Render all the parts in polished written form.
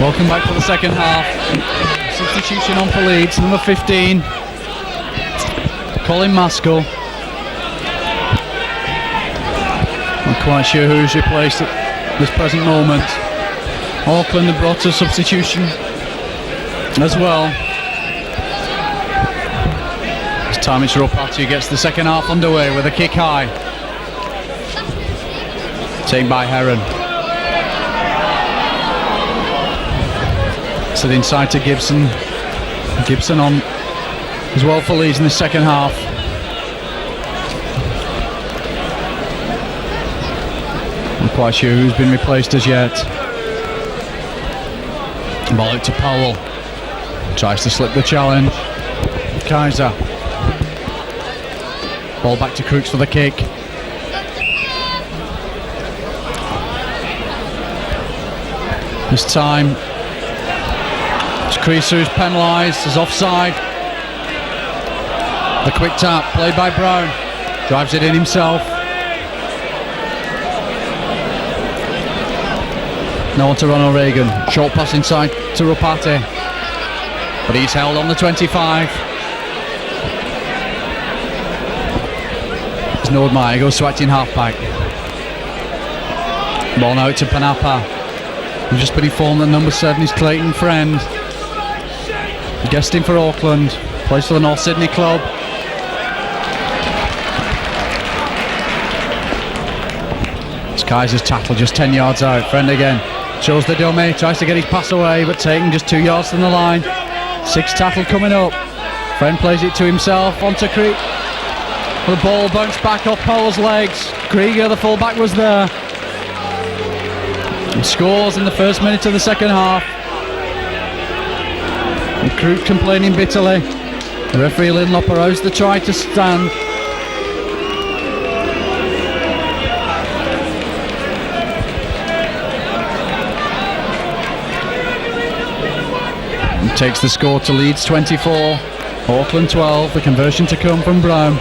Welcome back for the second half. Substitution on for Leeds, number 15, Colin Maskell. Not quite sure who's replaced at this present moment. Auckland have brought a substitution as well. This time it's Ropati who gets the second half underway with a kick high. Taken by Heron. So the inside to Gibson. Gibson on as well for Leeds in the second half. I'm quite sure who's been replaced as yet. Ball out to Powell. Tries to slip the challenge. Kaiser. Ball back to Crooks for the kick. This time it's Creaser who's penalised, is offside. The quick tap played by Brown. Drives it in himself. No one to Ronald Reagan. Short pass inside to Ropati. But he's held on the 25. There's Nordmeyer, goes to acting half-back. Ball now to Panapa. We've just been informed that number 7 is Clayton Friend. Guesting for Auckland. Plays for the North Sydney club. It's Kaiser's tackle just 10 yards out. Friend again. Shows the dummy. Tries to get his pass away, but taking just 2 yards from the line. 6 tackle coming up. Friend plays it to himself. Onto Krieger. The ball bounced back off Powell's legs. Krieger, the fullback, was there. He scores in the first minute of the second half. And Crook complaining bitterly. The referee Linlop arose the try to stand. And takes the score to Leeds 24, Auckland 12. The conversion to come from Brown.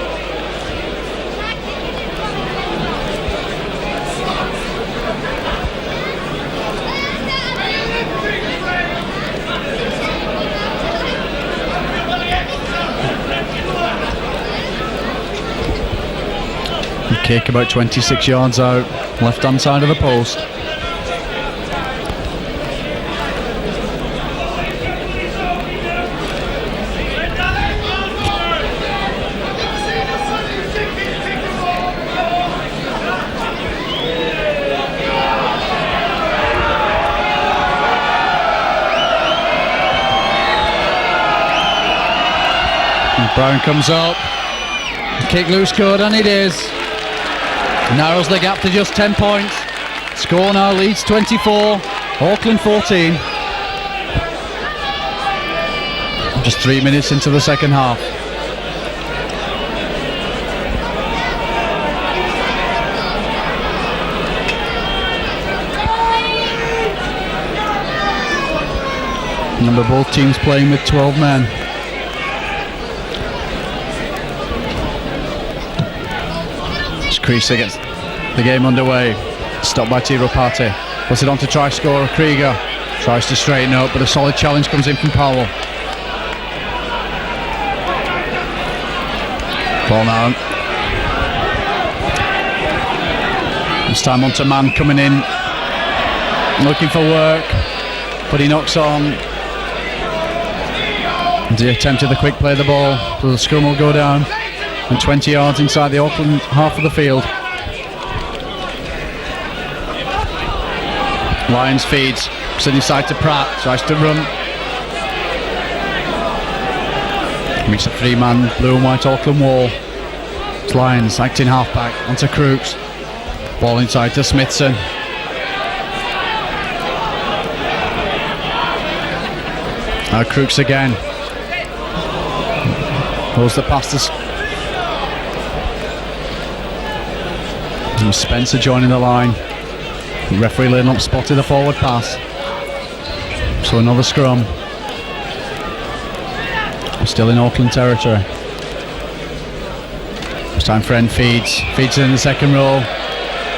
Kick about 26 yards out, left hand side of the post. And Brown comes up, kick loose good, and it is. Narrows the gap to just 10 points. Score now Leeds 24, Auckland 14. Just 3 minutes into the second half. Remember, both teams playing with 12 men. Creaser gets the game underway. Stopped by T. Ropati. Puts it on to try scorer Krieger. Tries to straighten up, but a solid challenge comes in from Powell. Ball now. This time onto Man coming in, looking for work, but he knocks on. And he attempted the quick play of the ball, so the scrum will go down. And 20 yards inside the Auckland half of the field. Lyons feeds, sitting side to Pratt, tries to run. Meets a 3-man blue and white Auckland wall. It's Lyons acting halfback onto Crooks. Ball inside to Smithson. Now Crooks again. Holds the pass to Spencer joining the line. The referee Linlop spotted the forward pass. So another scrum. Still in Auckland territory. This time Friend feeds it in the second row.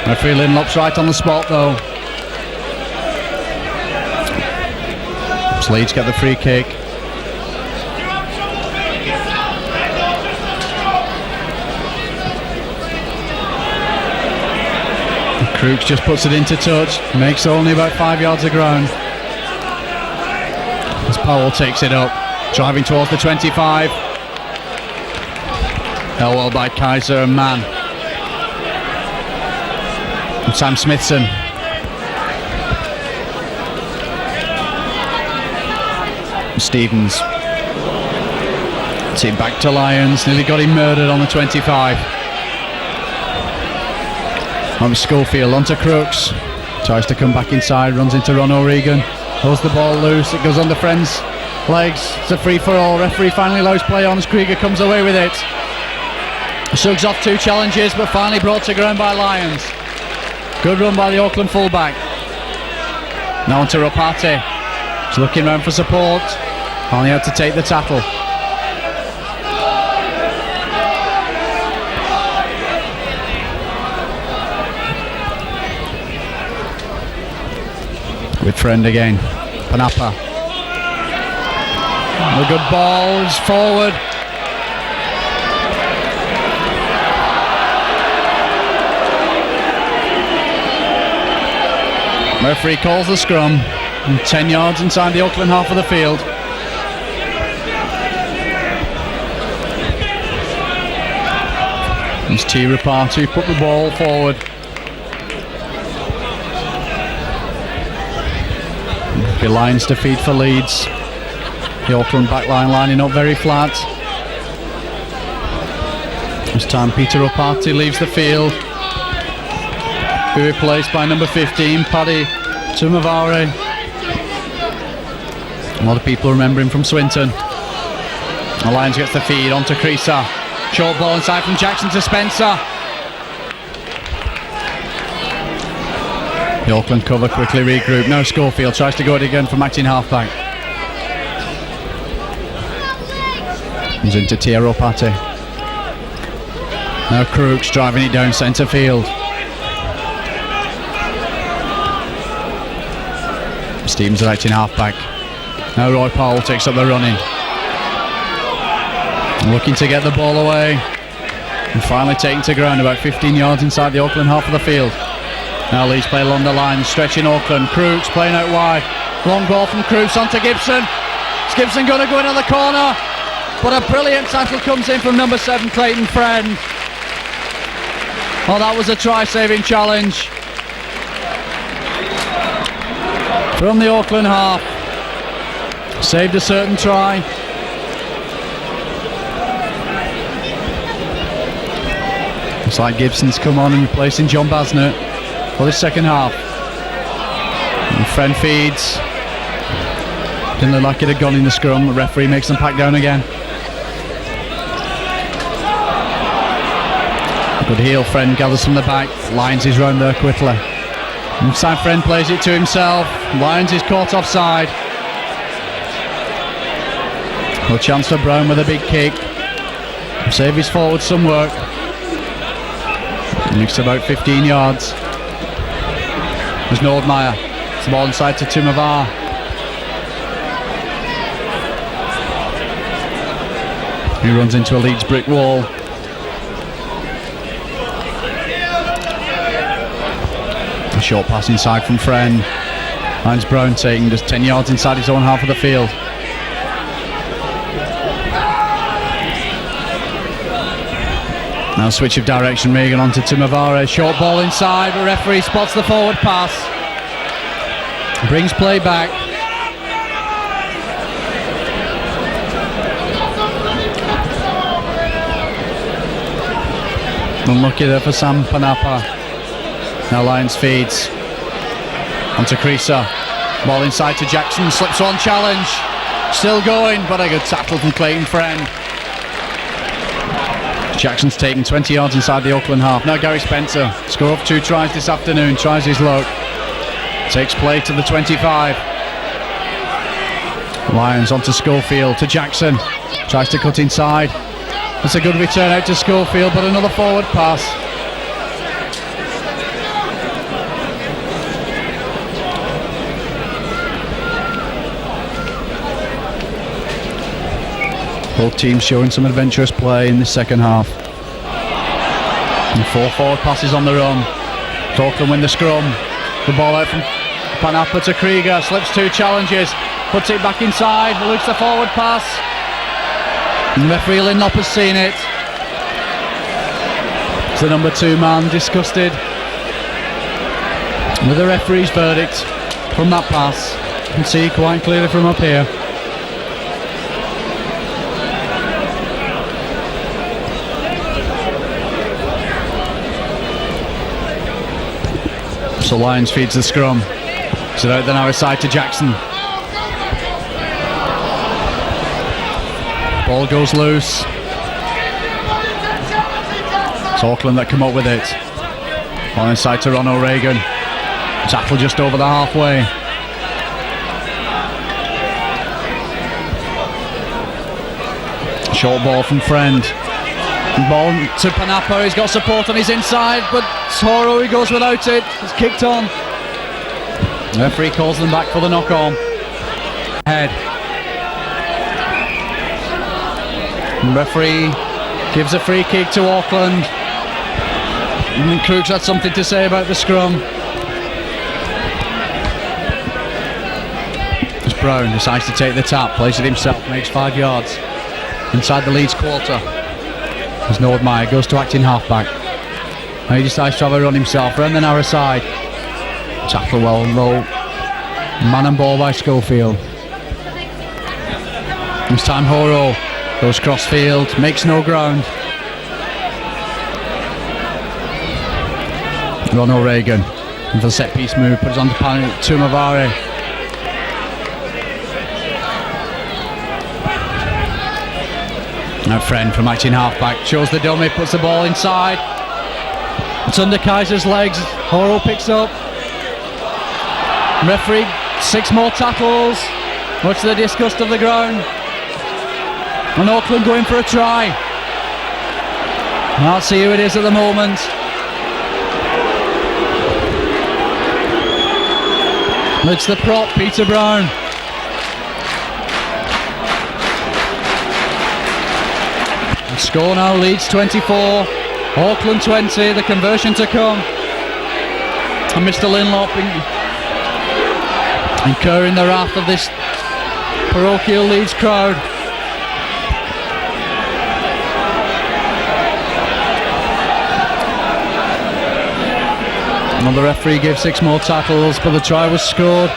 Referee Linlop's right on the spot though. Leeds get the free kick. Crooks just puts it into touch, makes only about 5 yards of ground. As Powell takes it up, driving towards the 25. Held well by Kaiser and Mann. And Sam Smithson. Stevens. Team back to Lyons, nearly got him murdered on the 25. On Schofield, onto Crooks. Tries to come back inside, runs into Ron O'Regan. Holds the ball loose, it goes under Friend's legs. It's a free for all. Referee finally allows play on as Krieger comes away with it. Shrugs off 2 challenges, but finally brought to ground by Lyons. Good run by the Auckland fullback. Now onto Ropati. He's looking round for support. Finally had to take the tackle. With Friend again. Panapa. A good ball is forward. Referee calls the scrum, and 10 yards inside the Auckland half of the field. It's T. Rapati put the ball forward. Be Lyons to feed for Leeds. The Auckland backline lining up very flat. This time Peter Rapati leaves the field. Be replaced by number 15, Paddy Tumavare. A lot of people remember him from Swinton. The Lions gets the feed onto Creaser. Short ball inside from Jackson to Spencer. The Auckland cover quickly regroup. Now Schofield tries to go it again from acting halfback. Comes into Tiero Pate. Now Crooks driving it down centre field. Stevens is acting halfback. Now Roy Powell takes up the running. Looking to get the ball away. And finally taken to ground about 15 yards inside the Auckland half of the field. Now Leeds play along the line, stretching Auckland. Crooks playing out wide. Long ball from Crooks onto Gibson. Is Gibson going to go into the corner? But a brilliant tackle comes in from number 7, Clayton Friend. Oh, that was a try-saving challenge from the Auckland half. Saved a certain try. Looks like Gibson's come on and replacing John Basnett for the second half. And Friend feeds. Didn't look like it had gone in the scrum. The referee makes them pack down again. Good heel. Friend gathers from the back. Lyons is round there quickly. Inside Friend plays it to himself. Lyons is caught offside. No chance for Brown with a big kick. Save his forward some work. Makes about 15 yards. There's Nordmeyer. It's the ball inside to Tumavar. He runs into a Leeds brick wall. A short pass inside from Friend. Finds Brown taking just 10 yards inside his own half of the field. Now switch of direction, Regan onto Tumavare. Short ball inside, but referee spots the forward pass. Brings play back. Unlucky there for Sam Panapa. Now Lyons feeds onto Creaser. Ball inside to Jackson, slips one challenge. Still going, but a good tackle from Clayton Friend. Jackson's taken 20 yards inside the Auckland half. Now Gary Spencer, score of 2 tries this afternoon, tries his luck. Takes play to the 25. Lyons onto Schofield, to Jackson. Tries to cut inside. That's a good return out to Schofield, but another forward pass. Both teams showing some adventurous play in the second half. And 4 forward passes on the run. Auckland win the scrum. The ball out from Panapa to Krieger. Slips 2 challenges. Puts it back inside. Looks the forward pass. And referee Linlop has seen it. It's the number 2 man disgusted with the referee's verdict from that pass. You can see quite clearly from up here. So Lyons feeds the scrum. So out the narrow side to Jackson. Ball goes loose. It's Auckland that come up with it. On inside to Ron O'Regan. Tackle just over the halfway. Short ball from Friend. Ball to Panapa. He's got support on his inside, but Horo, he goes without it. It's kicked on. The referee calls them back for the knock on. Head. The referee gives a free kick to Auckland. And Crooks had something to say about the scrum. As Brown decides to take the tap, plays it himself, makes 5 yards inside the Leeds quarter. As Nordmeyer goes to acting halfback. Now he decides to have a run himself round the narrow side. Tackle well low. Man and ball by Schofield. This time Horo goes cross field, makes no ground. Ron O'Regan for the set piece move, puts it on to Mavari. Now Friend from acting halfback shows the dummy, puts the ball inside. It's under Kaiser's legs. Horo picks up. Referee, 6 more tackles, much to the disgust of the ground. And Auckland going for a try. I'll see who it is at the moment. It's the prop, Peter Brown. The score now, Leeds 24, Auckland 20, the conversion to come. And Mr. Linlop incurring the wrath of this parochial Leeds crowd. Well, the referee gave 6 more tackles, but the try was scored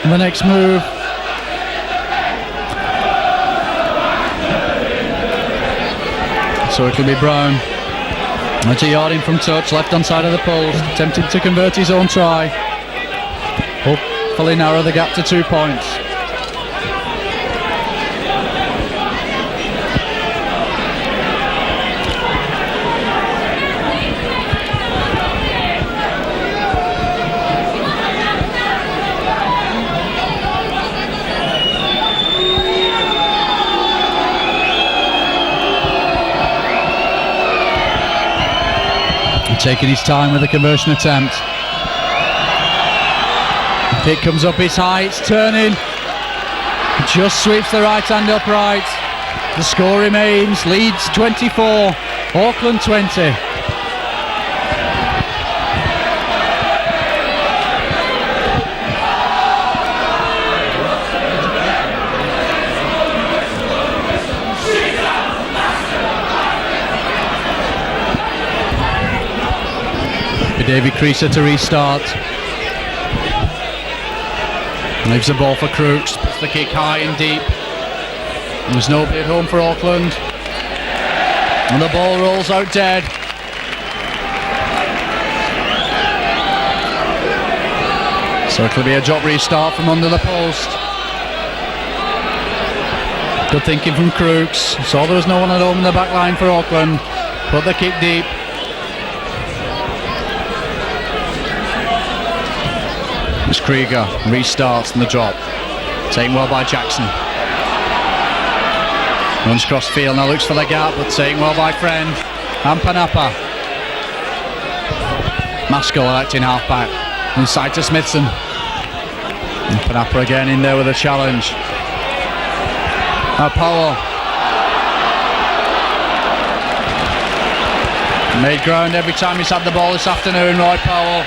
in the next move. So it'll be Brown. That's a yard in from touch, left hand side of the post, attempting to convert his own try. Hopefully narrow the gap to 2 points. Taking his time with the conversion attempt. It comes up his high, it's turning. Just sweeps the right hand upright. The score remains Leeds 24, Auckland 20. Davy Creaser to restart. Leaves the ball for Crooks, puts the kick high and deep. There's nobody at home for Auckland. And the ball rolls out dead. So it'll be a drop restart from under the post. Good thinking from Crooks. Saw there was no one at home in the back line for Auckland. Put the kick deep. It's Krieger, restarts from the drop. Taken well by Jackson. Runs cross field, now looks for the gap, but taken well by Friend. And Panapa. Maskell acting halfback. Inside to Smithson. And Panapa again in there with a challenge. Now Powell. Made ground every time he's had the ball this afternoon, Roy Powell.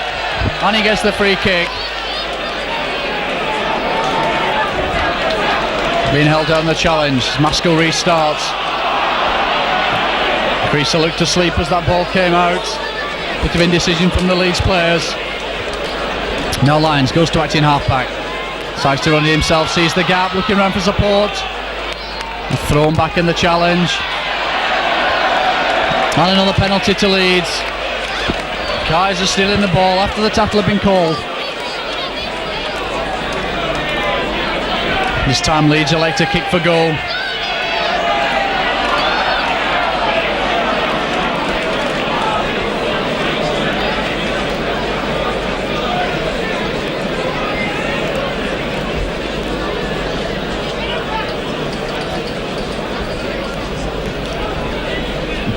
And he gets the free kick. Being held down the challenge. Maskell restarts. Creaser looked asleep as that ball came out. Bit of indecision from the Leeds players. Now Lyons goes to acting halfback. Decides to run it himself, sees the gap, looking around for support. And thrown back in the challenge. And another penalty to Leeds. Kaiser still in the ball after the tackle had been called. This time Leeds elect a kick for goal.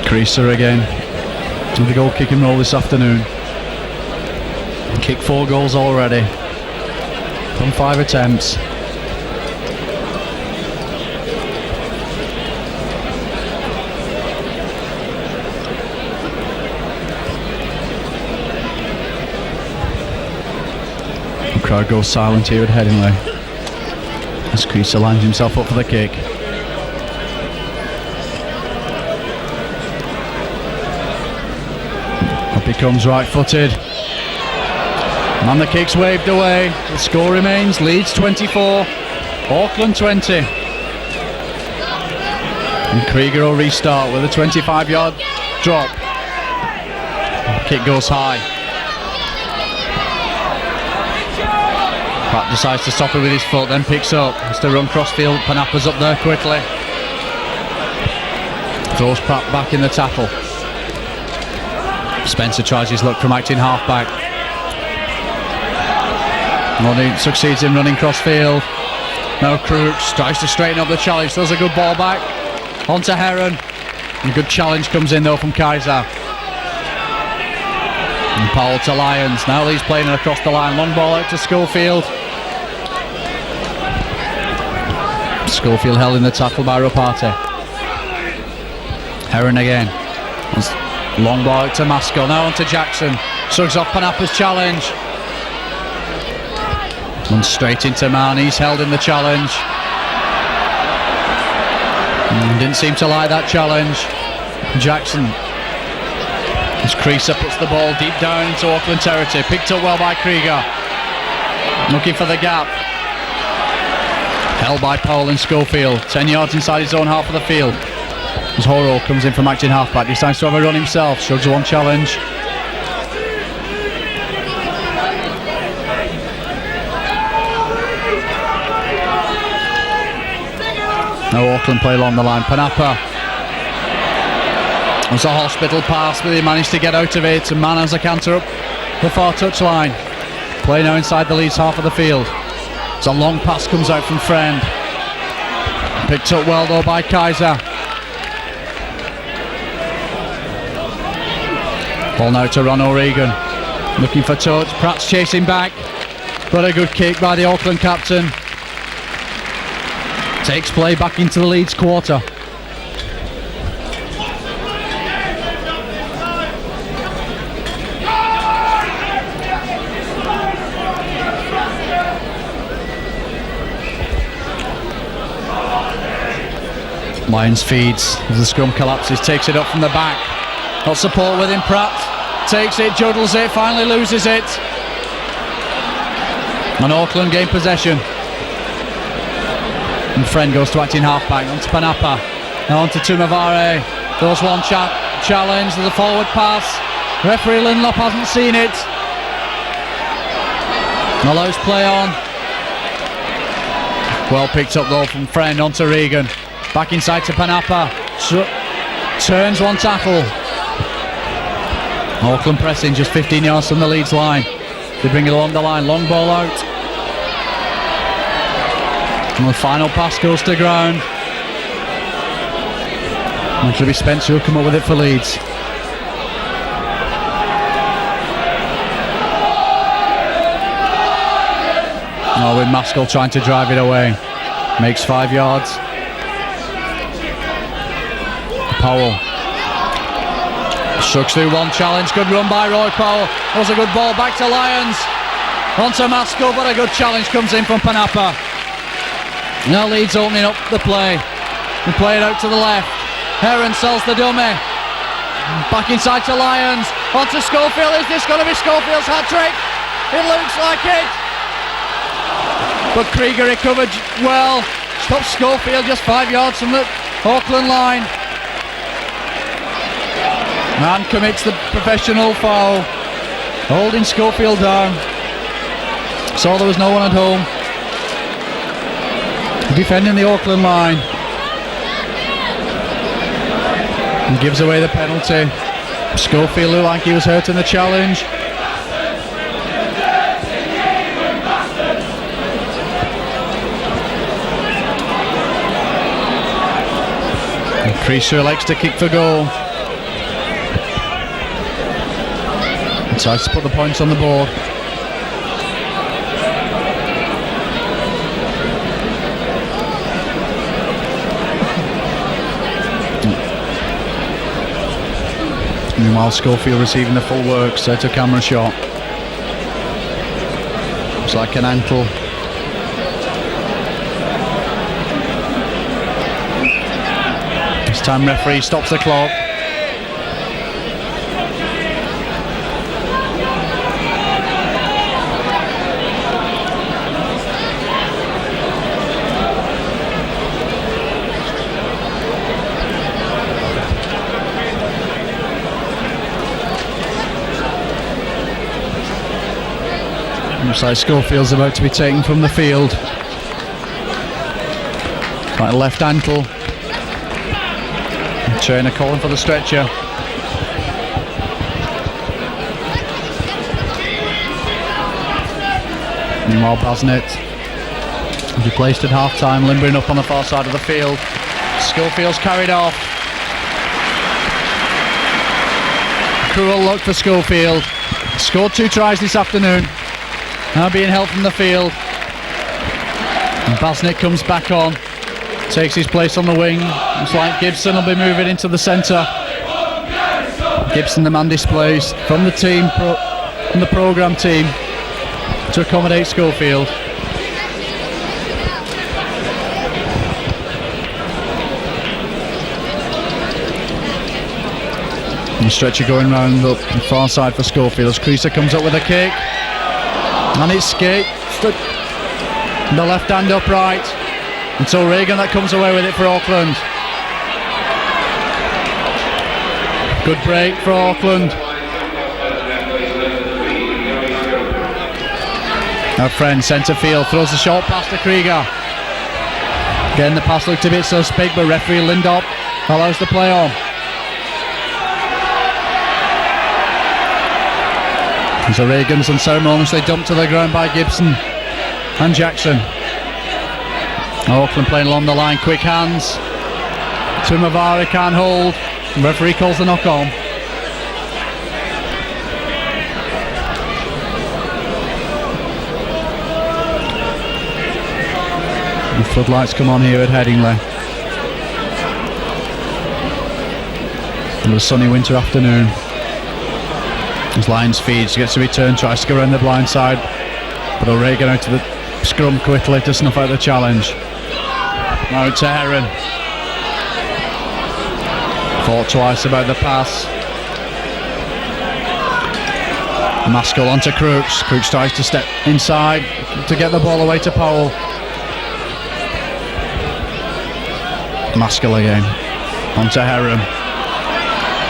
Creaser again with the goal kicking role this afternoon. Kicked 4 goals already from 5 attempts. The crowd goes silent here at Headingley as Creaser lines himself up for the kick. Becomes right-footed, and the kick's waved away. The score remains Leeds 24, Auckland 20. And Krieger will restart with a 25-yard drop. Kick goes high. Pratt decides to stop it with his foot, then picks up. Has to run crossfield. Panappa's up there quickly. Throws Pratt back in the tackle. Spencer tries his luck from acting halfback. Money succeeds in running crossfield. Now Crooks tries to straighten up the challenge. Throws a good ball back onto Heron. And a good challenge comes in though from Kaiser. And Powell to Lyons. Now he's playing it across the line. Long ball out to Schofield. Schofield held in the tackle by Rapati. Heron again. Long ball out to Maskell, now on to Jackson. Shrugs off Panappa's challenge. Runs straight into man, he's held in the challenge. Didn't seem to like that challenge. Jackson. As Creaser puts the ball deep down into Auckland territory. Picked up well by Krieger. Looking for the gap. Held by Powell and Schofield. 10 yards inside his own half of the field. As Horo comes in from acting halfback, decides to have a run himself, shrugs one challenge. Now Auckland play along the line. Panappa. There's a hospital pass, but he managed to get out of it, and man has a canter up the far touchline. Play now inside the Leeds half of the field. As a long pass comes out from Friend. Picked up well though by Kaiser. Ball now to Ron O'Regan, looking for touch. Pratt's chasing back, but a good kick by the Auckland captain. Takes play back into the Leeds quarter. Lyons feeds as the scrum collapses, takes it up from the back. Got support with him, Pratt takes it, juddles it, finally loses it. And Auckland gain possession. And Friend goes to acting halfback, on to Panappa, now on to Tumavare. Goes one challenge to the forward pass. Referee Linlop hasn't seen it. Allows play on. Well picked up though from Friend, on to Regan. Back inside to Panappa. Turns one tackle. Auckland pressing just 15 yards from the Leeds line. They bring it along the line, long ball out. And the final pass goes to ground. And it'll be Spencer who'll come up with it for Leeds. Oh, with Maskell trying to drive it away. Makes 5 yards. Powell. Struck through one challenge. Good run by Roy Powell. That was a good ball back to Lyons. Onto Maskell, but a good challenge comes in from Panapa. Now Leeds opening up the play. They play it out to the left. Heron sells the dummy. Back inside to Lyons. Onto Schofield. Is this going to be Schofield's hat-trick? It looks like it. But Krieger recovered well. Stops Schofield just 5 yards from the Auckland line. And commits the professional foul. Holding Schofield down. Saw there was no one at home. Defending the Auckland line. And gives away the penalty. Schofield looked like he was hurt in the challenge. And Creaser elects to kick for goal. And tries to put the points on the board. Meanwhile, Schofield receiving the full work, set a camera shot. Looks like an ankle. This time referee stops the clock. Looks like Schofield's about to be taken from the field. Right, left ankle. Trainer calling for the stretcher. Meanwhile, Basnett replaced at half-time, limbering up on the far side of the field. Schofield's carried off. Cruel luck for Schofield. Scored 2 tries this afternoon. Now being held from the field. And Basnett comes back on. Takes his place on the wing. Looks like Gibson will be moving into the centre. Gibson, the man displaced from the team, from the programme team, to accommodate Schofield. And stretcher going round the far side for Schofield as Creaser comes up with a kick. And it's escaped. The left hand upright until Reagan that comes away with it for Auckland. Good break for Auckland. Our friend centre field throws the short pass to Krieger. Again, the pass looked a bit suspect, but referee Lindop allows the play on. So Reagan's unceremoniously dumped to the ground by Gibson and Jackson. Auckland playing along the line, quick hands. Tumavari can't hold. The referee calls the knock on. The floodlights come on here at Headingley. It was a sunny winter afternoon. As Lyons feeds, gets a return, tries to go around the blind side, but O'Regan out to the scrum quickly to snuff out the challenge. Now to Heron. Thought twice about the pass. Maskell onto Crooks. Crooks tries to step inside to get the ball away to Powell. Maskell again. Onto Heron.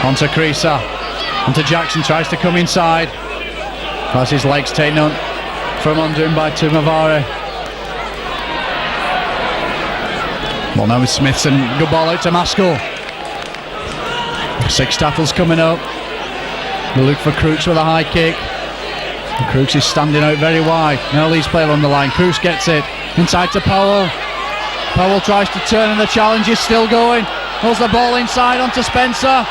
Onto Creaser. Onto Jackson, tries to come inside. Has his legs taken on from under him by Tumavari. Well, now with Smithson. Good ball out to Maskell. 6 tackles coming up. They look for Crooks with a high kick. And Crooks is standing out very wide. Now Leeds play along the line. Crooks gets it. Inside to Powell. Powell tries to turn and the challenge is still going. Pulls the ball inside onto Spencer.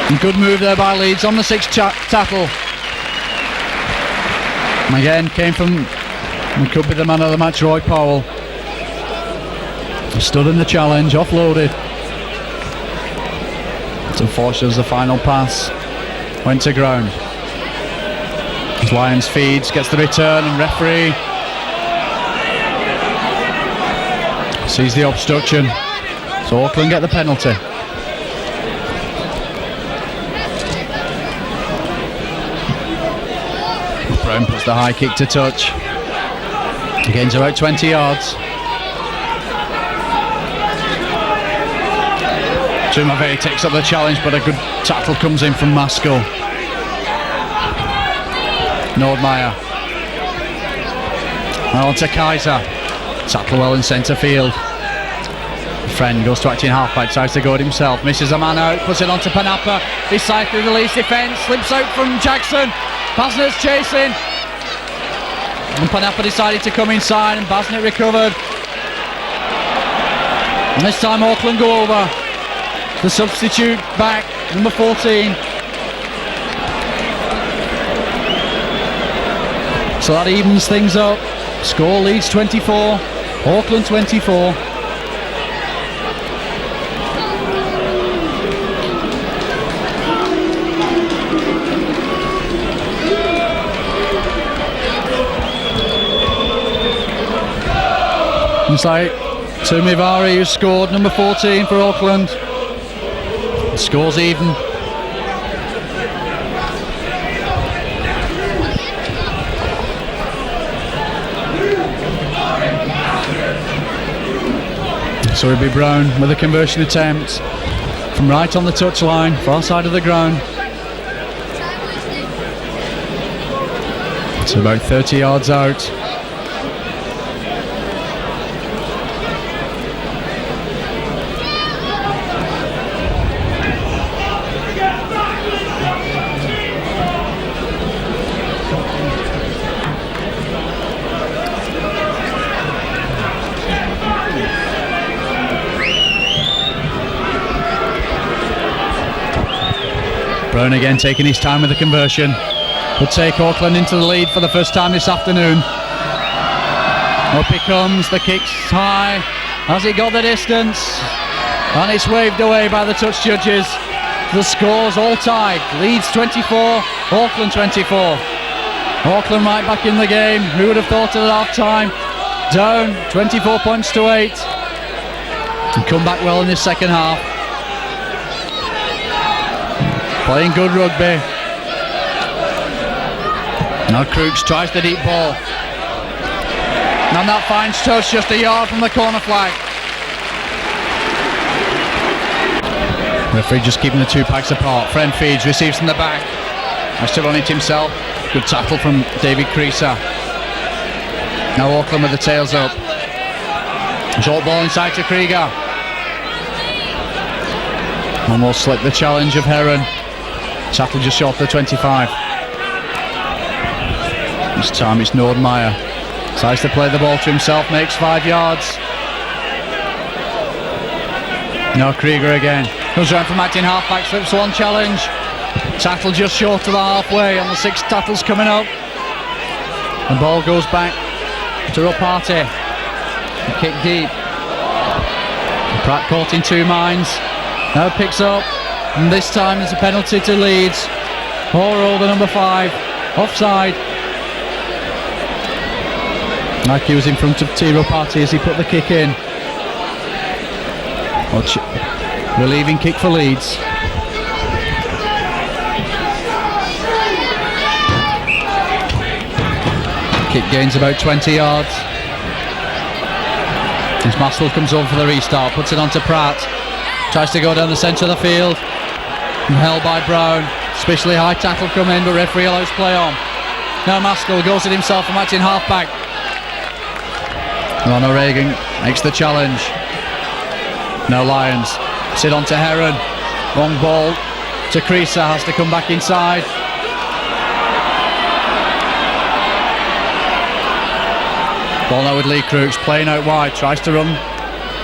And good move there by Leeds on the 6th tackle. And again, came from, it could be the man of the match, Roy Powell. Stood in the challenge, offloaded. It's unfortunate as the final pass went to ground. As Lyons feeds, gets the return, and referee sees the obstruction. So Auckland get the penalty. Brown puts the high kick to touch. He gains about 20 yards. Jumaveri takes up the challenge, but a good tackle comes in from Maskell. Nordmeyer. Now on to Kaiser. Tackle well in centre field. Friend goes to acting halfback, tries to go it himself, misses a man out, puts it on to Panapa. This side through the Leeds defence, slips out from Jackson. Basnett's chasing. And Panapa decided to come inside, and Basnett recovered. And this time Auckland go over. The substitute back, number 14. So that evens things up. Score Leeds 24, Auckland 24. Inside Tumivari, who scored, number 14 for Auckland. The score's even. So it'll be Brown with a conversion attempt from right on the touchline, far side of the ground. It's about 30 yards out. Brown again taking his time with the conversion. Will take Auckland into the lead for the first time this afternoon. Up he comes, the kick's high. Has he got the distance? And it's waved away by the touch judges. The score's all tied. Leeds 24, Auckland 24. Auckland right back in the game. Who would have thought at half time? Down 24 points to 8. And come back well in this second half. Playing good rugby. Now Crooks tries the deep ball. And that finds touch just a yard from the corner flag. Referee just keeping the two packs apart. Friend feeds, receives from the back. Has to run it himself. Good tackle from David Creaser. Now Auckland with the tails up. Short ball inside to Krieger. Almost slipped the challenge of Heron. Tackle just short of the 25. This time it's Nordmeyer. Tries to play the ball to himself, makes 5 yards. Now Krieger again. Comes around from acting halfback, slips one challenge. Tackle just short of the halfway on the 6 tackles coming up. The ball goes back to Rapati. Kick deep. Pratt caught in two minds. Now picks up. And this time it's a penalty to Leeds. Horo, the number 5, offside. Like he was in front of Tiro Party as he put the kick in. Relieving kick for Leeds. Kick gains about 20 yards. As Maskell comes over for the restart, puts it onto Pratt. Tries to go down the centre of the field. And held by Brown. Especially high tackle come in, but referee allows play on. Now Maskell goes it himself from matching halfback. Ron O'Regan makes the challenge. Now Lyons. Sit on to Heron. Long ball to Creaser. Has to come back inside. Ball now with Lee Crooks playing out wide. Tries to run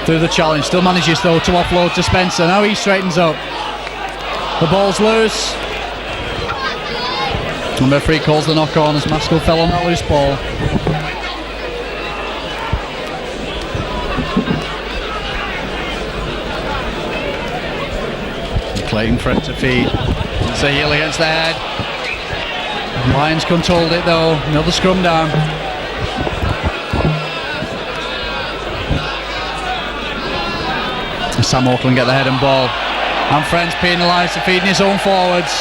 through the challenge. Still manages though to offload to Spencer. Now he straightens up. The ball's loose. And the referee calls the knock on as Maskell fell on that loose ball. Clayton for it to feed. It's a heel against the head. Lions couldn't hold it though. Another scrum down. Sam Auckland get the head and ball. And Friends penalised for feeding his own forwards.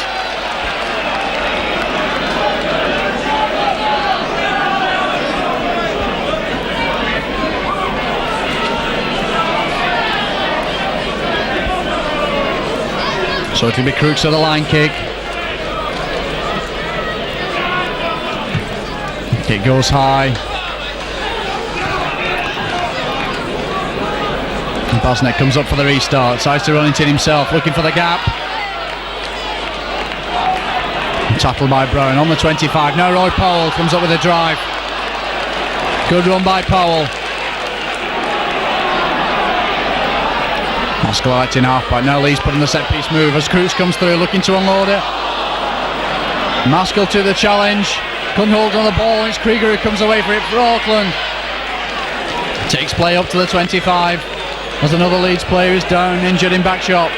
So it'll be Crooks for the line kick. Kick goes high. And Bosnet comes up for the restart. Tries to run it in himself, looking for the gap. And tackled by Brown on the 25. Now Roy Powell comes up with a drive. Good run by Powell. Maskell acting half-back. Now Leeds putting the set-piece move as Crooks comes through, looking to unload it. Maskell to the challenge. Couldn't hold on the ball. It's Krieger who comes away for it for Auckland. Takes play up to the 25. As another Leeds player is down, injured in back shot.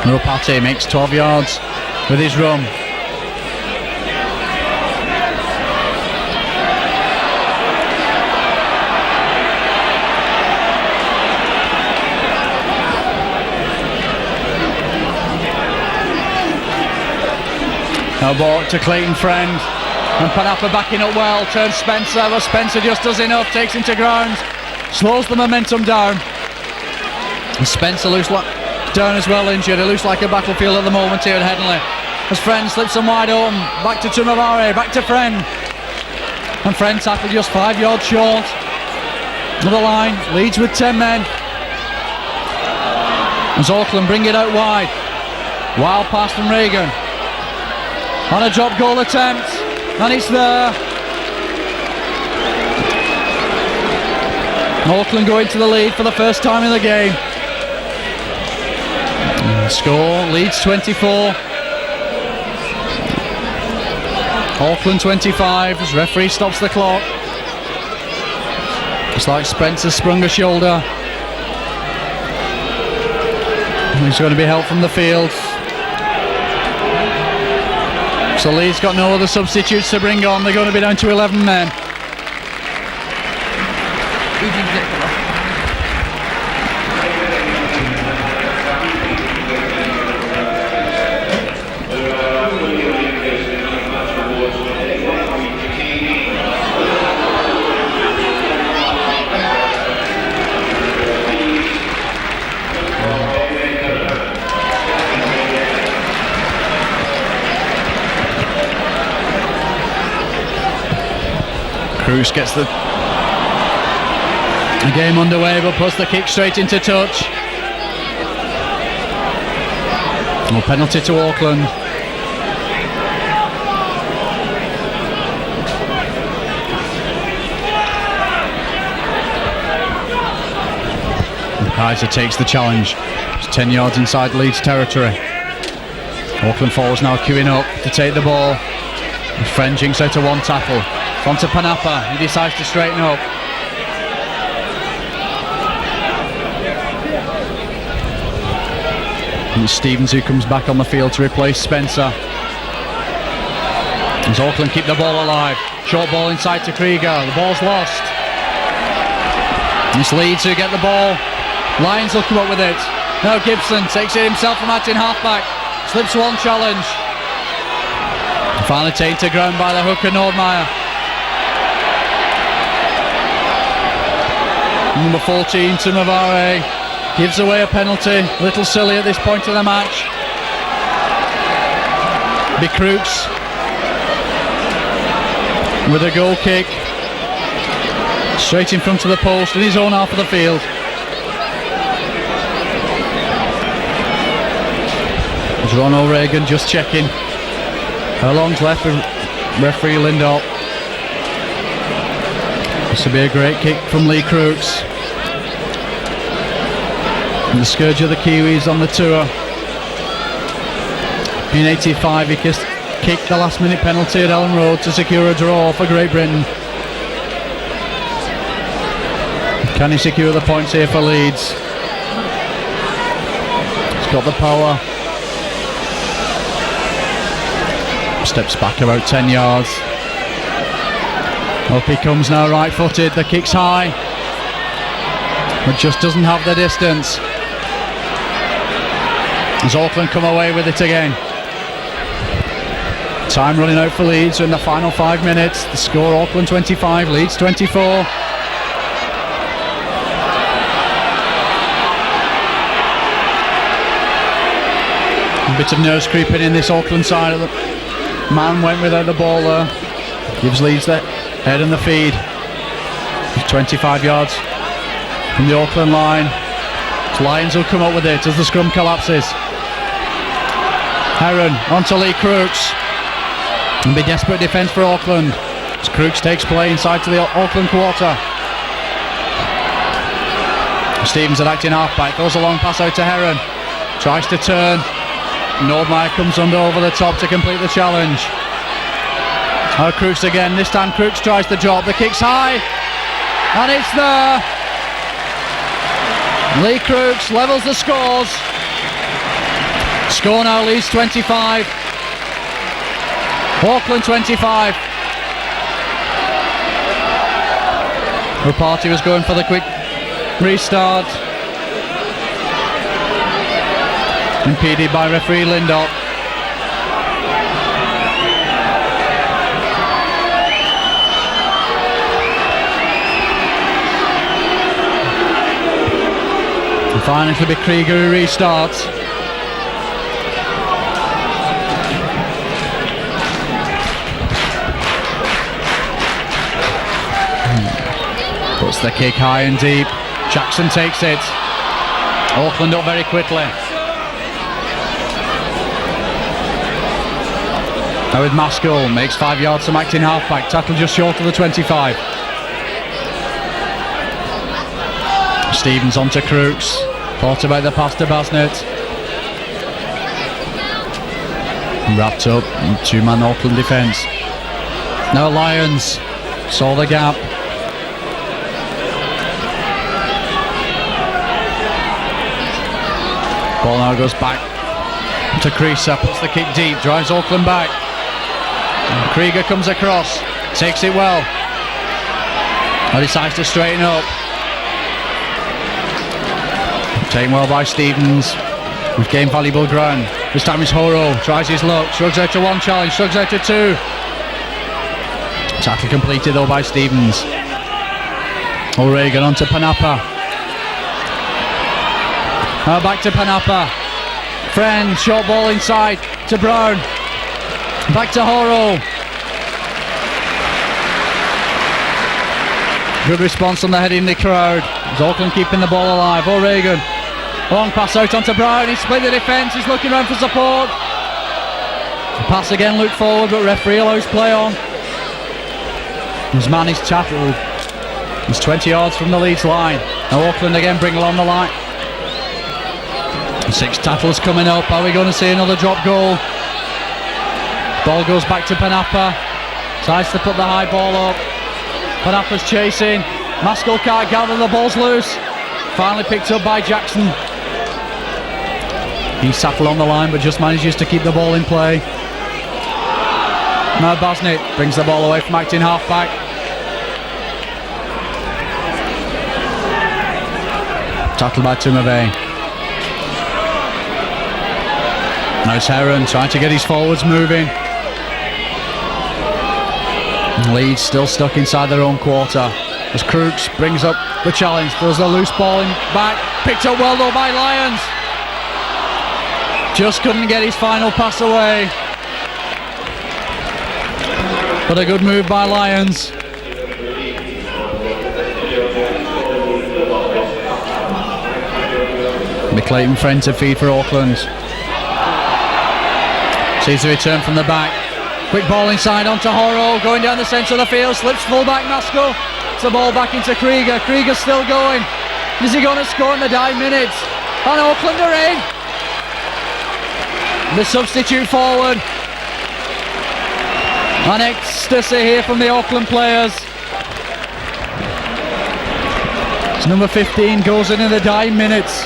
Ropati makes 12 yards with his run. Now ball to Clayton Friend, and Panapa backing up well, turns Spencer, but Spencer just does enough, takes him to ground, slows the momentum down. And Spencer looks like down as well, injured. It looks like a battlefield at the moment here at Headingley. As Friend slips him wide open, back to Tumavare, back to Friend. And Friend tackled just 5 yards short of the line, Leeds with 10 men. As Auckland bring it out wide, wild pass from Reagan. On a drop goal attempt, and it's there. Auckland go into the lead for the first time in the game. Score, Leeds 24. Auckland 25, as referee stops the clock. It's like Spencer sprung a shoulder. He's going to be helped from the field. So Leeds got no other substitutes to bring on. They're going to be down to 11 men. Cruz gets the game underway, but puts the kick straight into touch. Well, penalty to Auckland. Kaiser takes the challenge. It's 10 yards inside Leeds territory. Auckland forwards now queuing up to take the ball. Friend jinks out to one tackle. On to Panapa, he decides to straighten up. And it's Stevens who comes back on the field to replace Spencer. As Auckland keep the ball alive. Short ball inside to Krieger, the ball's lost. It's Leeds who get the ball. Lions will come up with it. Now Gibson takes it himself from acting halfback. Slips one challenge. Finally taken to ground by the hooker Nordmeyer. Number 14, Tumavare, gives away a penalty. A little silly at this point of the match. Big Crooks with a goal kick. Straight in front of the post in his own half of the field. There's Ron O'Regan just checking how long's left with referee Lindop. This will be a great kick from Lee Crooks. And the scourge of the Kiwis on the tour. In 85 he kicked the last minute penalty at Ellen Road to secure a draw for Great Britain. Can he secure the points here for Leeds? got the power. Steps back about 10 yards. Up he comes now, right-footed. The kick's high, but just doesn't have the distance. As Auckland come away with it again. Time running out for Leeds in the final 5 minutes. The score: Auckland 25, Leeds 24. A bit of nose creeping in this Auckland side. Of the man went without the ball there. Gives Leeds the head and the feed. 25 yards from the Auckland line. Lions will come up with it as the scrum collapses. Heron onto Lee Crooks. And be desperate defence for Auckland as Crooks takes play inside to the Auckland quarter. Stevens at acting halfback, goes a long pass out to Heron. Tries to turn. Nordmeyer comes under over the top to complete the challenge. Oh, Crooks again. This time Crooks tries the drop. The kick's high, and it's there. Lee Crooks levels the scores. Score now: Leeds 25, Auckland 25. The party was going for the quick restart, impeded by referee Lindop. And finally it'll be Krieger who restarts. Puts the kick high and deep. Jackson takes it. Auckland up very quickly. Now with Maskell, makes 5 yards from acting halfback, tackle just short of the 25. Stevens onto Crooks, thought about the pass to Basnett. Wrapped up in two-man Auckland defence. Now Lions saw the gap. Ball now goes back to Creaser, puts the kick deep, drives Auckland back. And Krieger comes across, takes it well. Now decides to straighten up. Taken well by Stevens. We've gained valuable ground. This time it's Horo, tries his luck, shrugs out to one challenge, shrugs out to two. Tackle completed though by Stevens. O'Regan onto Panapa. Now back to Panapa. Friend, short ball inside to Brown. Back to Horo. Good response from the head in the crowd. Is Auckland keeping the ball alive? O'Regan. Long pass out onto Brown. He's split the defence. He's looking around for support. The pass again looked forward, but referee allows play on. His man is tackled. He's 20 yards from the Leeds line. Now Auckland again bring along the line. 6 tackles coming up. Are we going to see another drop goal? Ball goes back to Panapa. Tries to put the high ball up. Panapa's chasing. Maskell can't gather, the ball's loose. Finally picked up by Jackson. He's tackled on the line but just manages to keep the ball in play. Now Basnett brings the ball away from acting halfback. Tackled by Tumavey. Now it's Heron trying to get his forwards moving. Leeds still stuck inside their own quarter as Crooks brings up the challenge. Throws a loose ball in back, picked up well though by Lyons. Just couldn't get his final pass away, but a good move by Lyons. McClayton friend to feed for Auckland. Sees the return from the back. Quick ball inside onto Horo, going down the centre of the field, slips full back Maskell. It's the ball back into Krieger. Krieger's still going. Is he going to score in the dying minutes? And Auckland are in. The substitute forward. An ecstasy here from the Auckland players. It's number 15 goes in the dying minutes.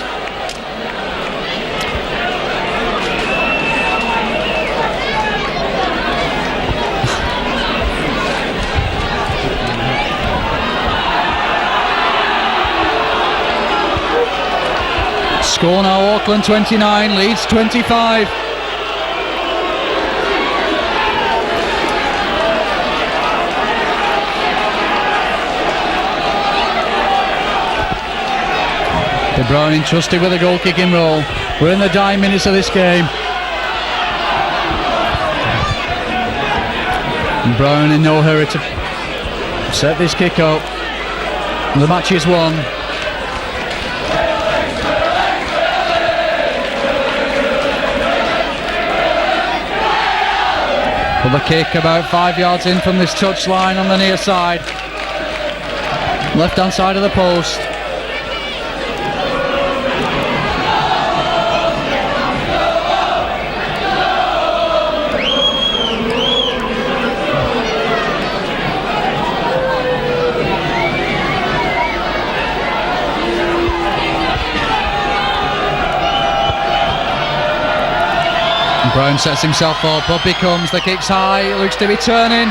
Score now, Auckland 29, Leeds 25. De Bruyne entrusted with a goal kicking role. We're in the dying minutes of this game. De Bruyne in no hurry to set this kick up. The match is won. But the kick about 5 yards in from this touchline on the near side. Left hand side of the post. Brown sets himself up he comes, the kick's high, it looks to be turning.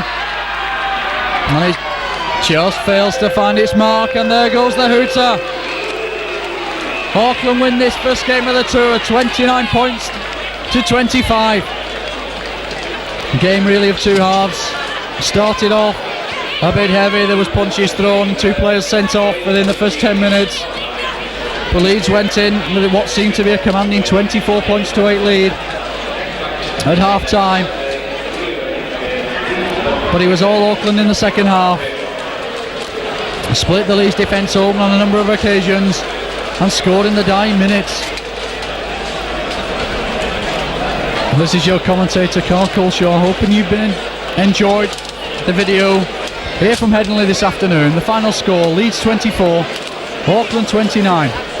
And it just fails to find its mark, and there goes the hooter. Auckland win this first game of the tour, 29 points to 25. Game really of two halves. Started off a bit heavy, there was punches thrown, 2 players sent off within the first 10 minutes. But Leeds went in with what seemed to be a commanding 24 points to 8 lead at half time, but it was all Auckland in the second half. Split the Leeds defence open on a number of occasions and scored in the dying minutes. This is your commentator Carl Culshaw, hoping you've enjoyed the video here from Headingley this afternoon. The final score, Leeds 24, Auckland 29.